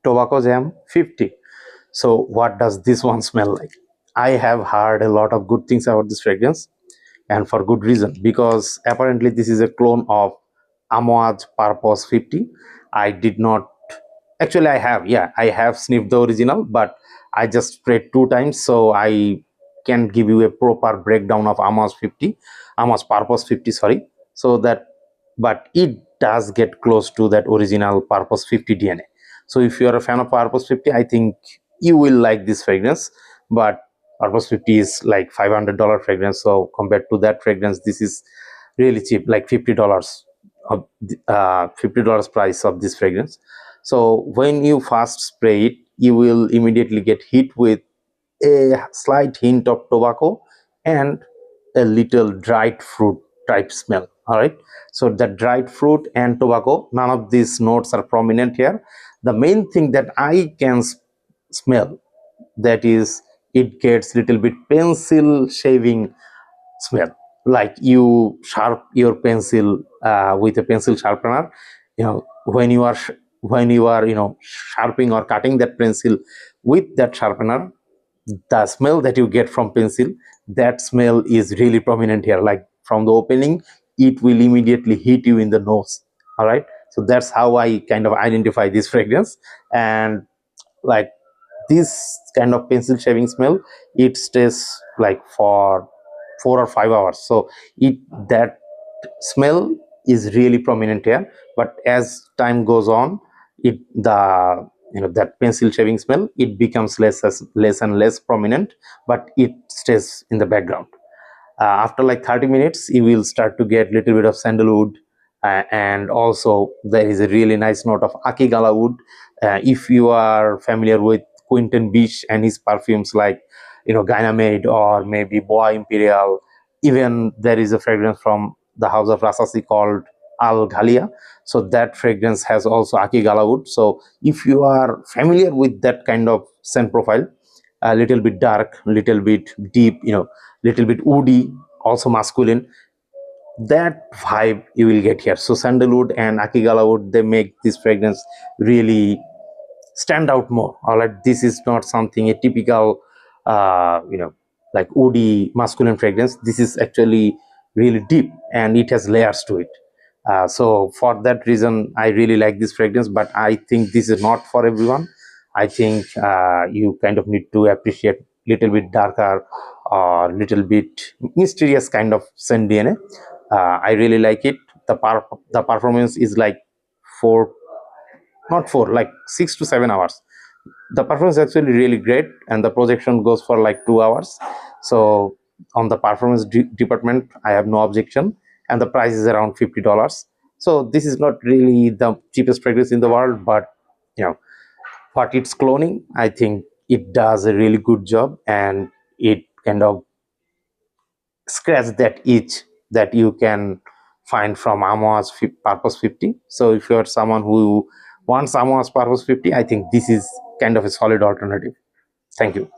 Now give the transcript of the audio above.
tobaccojam 50. So what does this one smell like? I have heard a lot of good things about this fragrance, and for good reason, because apparently this is a clone of Amouage Purpose 50. I did not actually, I have sniffed the original, but I just sprayed 2 times, so I can give you a proper breakdown of Amouage 50, Amouage Purpose 50, sorry. So that, but it does get close to that original Purpose 50 DNA. So if you are a fan of Purpose 50, I think you will like this fragrance. But Purpose 50 is like $500 fragrance, so compared to that fragrance, this is really cheap, like $50 of $50 price of this fragrance. So when you first spray it, you will immediately get hit with a slight hint of tobacco and a little dried fruit type smell. All right, so the dried fruit and tobacco, none of these notes are prominent here. The main thing that I can smell, that is, it gets little bit pencil shaving smell, like you sharp your pencil with a pencil sharpener. When you are sharpening or cutting that pencil with that sharpener, the smell that you get from pencil, that smell is really prominent here. Like from the opening, it will immediately hit you in the nose. All right, so that's how I kind of identify this fragrance. And like this kind of pencil shaving smell, it stays like for 4 or 5 hours. So it that smell is really prominent here. But as time goes on, that pencil shaving smell, it becomes less and less prominent, but it stays in the background. After like 30 minutes, you will start to get little bit of sandalwood, and also there is a really nice note of akigala wood. If you are familiar with Quentin Beach and his perfumes, like Gynamade or maybe Boa Imperial, even there is a fragrance from the house of Rasasi called Al Ghalia. So that fragrance has also akigala wood. So if you are familiar with that kind of scent profile, a little bit dark, little bit deep, little bit woody, also masculine, that vibe you will get here. So sandalwood and akigala wood, they make this fragrance really stand out more. All right, this is not something a typical like woody masculine fragrance. This is actually really deep, and it has layers to it. So for that reason, I really like this fragrance, but I think this is not for everyone. I think you kind of need to appreciate little bit darker or little bit mysterious kind of scent DNA. I really like it. The performance is like four, not four, like 6 to 7 hours. The performance is actually really great, and the projection goes for like 2 hours. So on the performance department, I have no objection, and the price is around $50. So this is not really the cheapest fragrance in the world, but you know what it's cloning, I think it does a really good job, and it kind of scratch that itch that you can find from Amouage Purpose 50. So if you're someone who wants Amouage Purpose 50, I think this is kind of a solid alternative. Thank you.